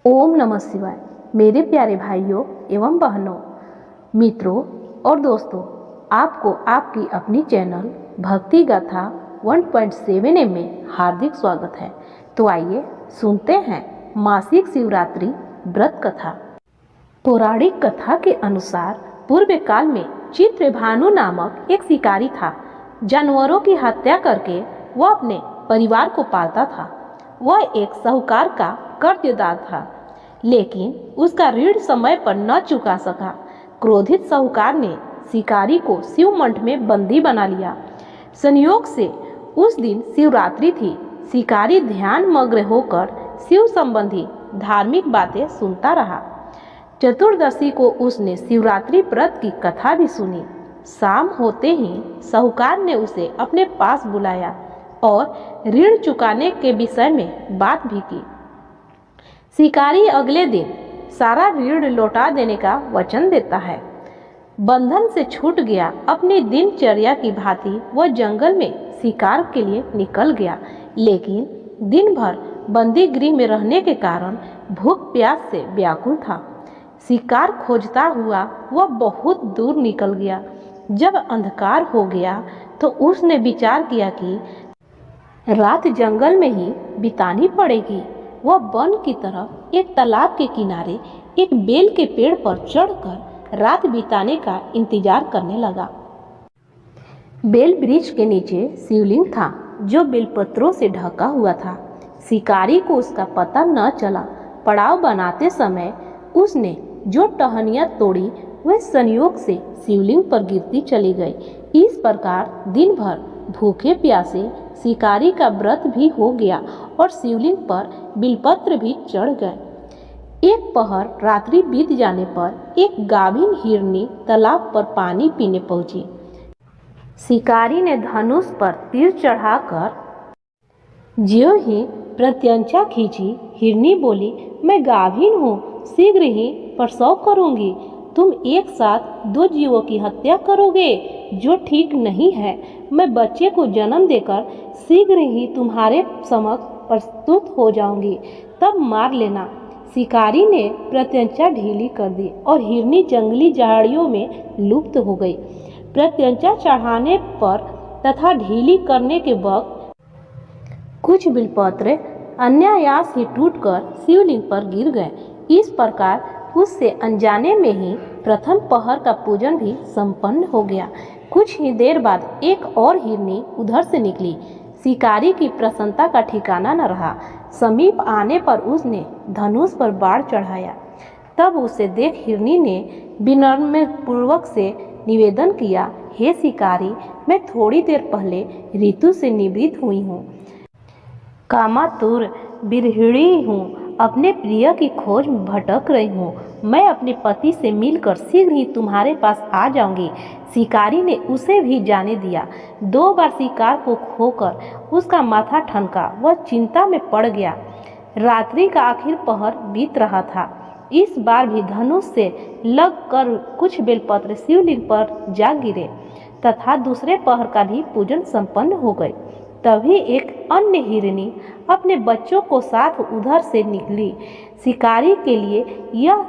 ओम नमः शिवाय। मेरे प्यारे भाइयों एवं बहनों, मित्रों और दोस्तों, आपको आपकी अपनी चैनल भक्ति गाथा 1.7 में हार्दिक स्वागत है। तो आइए सुनते हैं मासिक शिवरात्रि व्रत कथा। पौराणिक कथा के अनुसार पूर्व काल में चित्रभानु नामक एक शिकारी था। जानवरों की हत्या करके वह अपने परिवार को पालता था। वह एक साहूकार का कर्जदार था, लेकिन उसका ऋण समय पर न चुका सका। क्रोधित साहूकार ने शिकारी को शिव मंठ में बंदी बना लिया। संयोग से उस दिन शिवरात्रि थी। शिकारी ध्यान मग्न होकर शिव संबंधी धार्मिक बातें सुनता रहा। चतुर्दशी को उसने शिवरात्रि व्रत की कथा भी सुनी। शाम होते ही साहूकार ने उसे अपने पास बुलाया और ऋण चुकाने के विषय में बात भी की। शिकारी अगले दिन सारा ऋण लौटा देने का वचन देता है। बंधन से छूट गया। अपनी दिनचर्या की भांति वह जंगल में शिकार के लिए निकल गया, लेकिन दिन भर बंदी गृह में रहने के कारण भूख प्यास से व्याकुल था। शिकार खोजता हुआ वह बहुत दूर निकल गया। जब अंधकार हो गया तो उसने विचार किया कि रात जंगल में ही बितानी पड़ेगी। वह वन की तरफ एक तालाब के किनारे एक बेल के पेड़ पर चढ़कर रात बिताने का इंतजार करने लगा। बेल वृक्ष के नीचे शिवलिंग था, जो बेलपत्रों से ढका हुआ था। शिकारी को उसका पता न चला। पड़ाव बनाते समय उसने जो टहनियाँ तोड़ी वह संयोग से शिवलिंग पर गिरती चली गई। इस प्रकार दिन भर भूखे प्यासे शिकारी का व्रत भी हो गया और शिवलिंग पर बिलपत्र भी चढ़ गए। एक पहर रात्रि बीत जाने पर एक गाभिन हिरनी तालाब पर पानी पीने पहुंची। शिकारी ने धनुष पर तीर चढ़ाकर ज्यों ही प्रत्यंचा खींची, हिरनी बोली, मैं गाभिन हूँ, शीघ्र ही प्रसव करूंगी। तुम एक साथ दो जीवों की हत्या करोगे, जो ठीक नहीं है। मैं बच्चे को जन्म देकर शीघ्र ही तुम्हारे समक्ष प्रस्तुत हो जाऊंगी, तब मार लेना। शिकारी ने प्रत्यंचा ढीली कर दी और हिरनी जंगली झाड़ियों में लुप्त हो गई। प्रत्यंचा चढ़ाने पर तथा ढीली करने के वक्त कुछ बिलपत्र अनायास ही टूटकर शिवलिंग पर गिर गए। इस प्रकार उससे अनजाने में ही प्रथम पहर का पूजन भी संपन्न हो गया। कुछ ही देर बाद एक और हिरनी उधर से निकली। शिकारी की प्रसन्नता का ठिकाना न रहा। समीप आने पर उसने धनुष पर बाण चढ़ाया। तब उसे देख हिरनी ने विनम्र पूर्वक से निवेदन किया, हे शिकारी, मैं थोड़ी देर पहले ऋतु से निवृत्त हुई हूँ। कामातुर बिरहिणी हूँ। अपने प्रिय की खोज में भटक रही हूँ। मैं अपने पति से मिलकर शीघ्र ही तुम्हारे पास आ जाऊंगी। शिकारी ने उसे भी जाने दिया। 2 बार शिकार को खोकर उसका माथा ठनका। वह चिंता में पड़ गया। रात्रि का आखिर पहर बीत रहा था। इस बार भी धनुष से लग कर कुछ बेलपत्र शिवलिंग पर जा गिरे तथा दूसरे पहर का भी पूजन संपन्न हो गई। तभी एक अन्य हिरनी अपने बच्चों को साथ उधर से निकली। शिकारी के लिए यह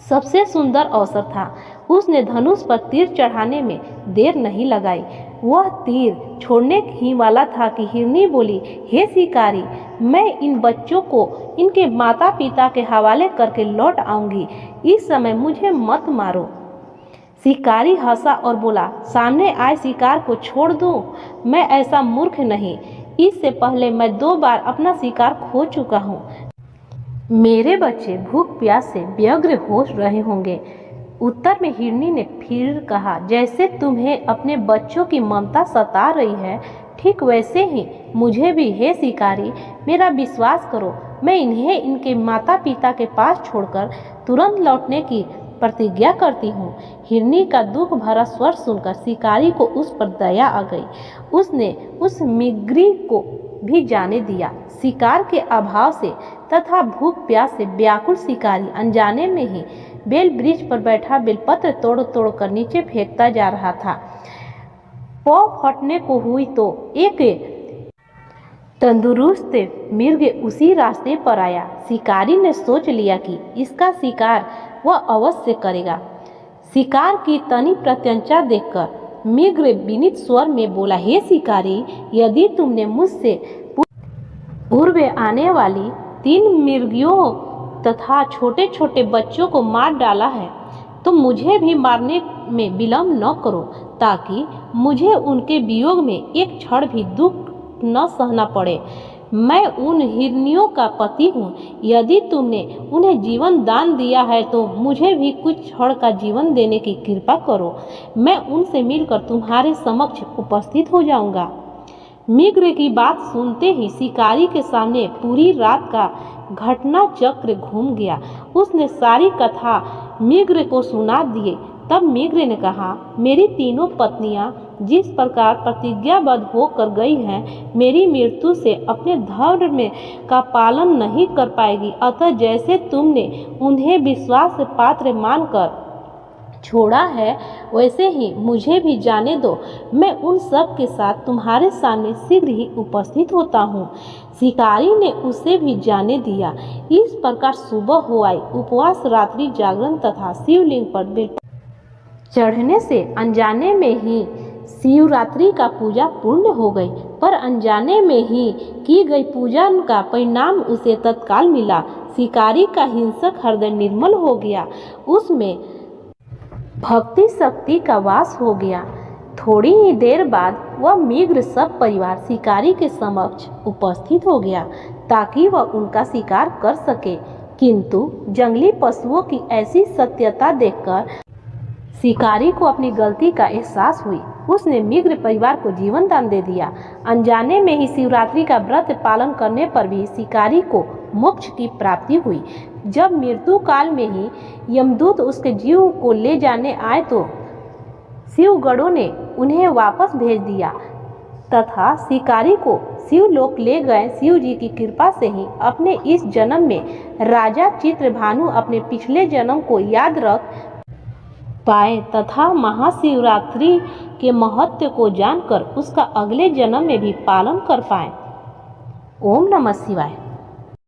सबसे सुंदर अवसर था। उसने धनुष पर तीर चढ़ाने में देर नहीं लगाई। वह तीर छोड़ने ही वाला था कि हिरनी बोली, हे शिकारी, मैं इन बच्चों को इनके माता पिता के हवाले करके लौट आऊंगी। इस समय मुझे मत मारो। शिकारी हंसा और बोला, सामने आए शिकार को छोड़ दूं? मैं ऐसा मूर्ख नहीं। इससे पहले मैं 2 बार अपना शिकार खो चुका हूँ। मेरे बच्चे भूख प्यास से व्यग्र हो रहे होंगे। उत्तर में हिरनी ने फिर कहा, जैसे तुम्हें अपने बच्चों की ममता सता रही है, ठीक वैसे ही मुझे भी। हे शिकारी, मेरा विश्वास करो, मैं इन्हें इनके माता पिता के पास छोड़कर तुरंत लौटने की प्रतिज्ञा करती हूँ। हिरनी का दुख भरा स्वर सुनकर शिकारी को उस पर दया आ गई। उसने उस मृगी को भी जाने दिया। शिकार के अभाव से तथा भूख प्यास से व्याकुल शिकारी अनजाने में ही बेल वृक्ष पर बैठा बेलपत्र तोड़ तोड़ कर नीचे फेंकता जा रहा था। पौ फटने को हुई तो एक तंदुरुस्त मृग उसी रास्ते पर आया। शिकारी ने सोच लिया कि इसका शिकार वह अवश्य करेगा। शिकार की तनी प्रत्यंचा देखकर मृग विनीत स्वर में बोला, हे शिकारी, यदि तुमने मुझसे पूर्व आने वाली 3 मृगियों तथा छोटे छोटे बच्चों को मार डाला है तो मुझे भी मारने में विलंब न करो, ताकि मुझे उनके वियोग में एक क्षण भी दुख न सहना पड़े। मैं उन हिरनियों का पति हूँ। यदि तुमने उन्हें जीवन दान दिया है तो मुझे भी कुछ क्षण का जीवन देने की कृपा करो। मैं उनसे मिलकर तुम्हारे समक्ष उपस्थित हो जाऊंगा। मृग की बात सुनते ही शिकारी के सामने पूरी रात का घटना चक्र घूम गया। उसने सारी कथा मृग को सुना दिए। तब मृग ने कहा, मेरी तीनों पत्नियां जिस प्रकार प्रतिज्ञाबद्ध होकर गई हैं, मेरी मृत्यु से अपने धर्म में का पालन नहीं कर पाएगी। अतः जैसे तुमने उन्हें विश्वास पात्र मानकर छोड़ा है, वैसे ही मुझे भी जाने दो। मैं उन सब के साथ तुम्हारे सामने शीघ्र ही उपस्थित होता हूँ। शिकारी ने उसे भी जाने दिया। इस प्रकार सुबह हो आई। उपवास, रात्रि जागरण तथा शिवलिंग पर चढ़ने से अनजाने में ही शिवरात्रि का पूजा पूर्ण हो गई, पर अनजाने में ही की गई पूजा का परिणाम उसे तत्काल मिला। शिकारी का हिंसक हृदय निर्मल हो गया, उसमें भक्ति शक्ति का वास हो गया। थोड़ी ही देर बाद वह मृग सब परिवार शिकारी के समक्ष उपस्थित हो गया ताकि वह उनका शिकार कर सके। किंतु जंगली पशुओं की ऐसी सत्यता देखकर शिकारी को अपनी गलती का एहसास हुई। उसने मृग परिवार को जीवन दान दे दिया। अनजाने में ही शिवरात्रि का व्रत पालन करने पर भी शिकारी को मोक्ष की प्राप्ति हुई। जब मृत्यु काल में ही यमदूत उसके जीव को ले जाने आए तो शिवगणों ने उन्हें वापस भेज दिया तथा शिकारी को शिवलोक ले गए। शिव जी की कृपा से ही अपने इस जन्म में राजा चित्रभानु अपने पिछले जन्म को याद रख पाए तथा महाशिवरात्रि के महत्व को जानकर उसका अगले जन्म में भी पालन कर पाए। ओम नमः शिवाय।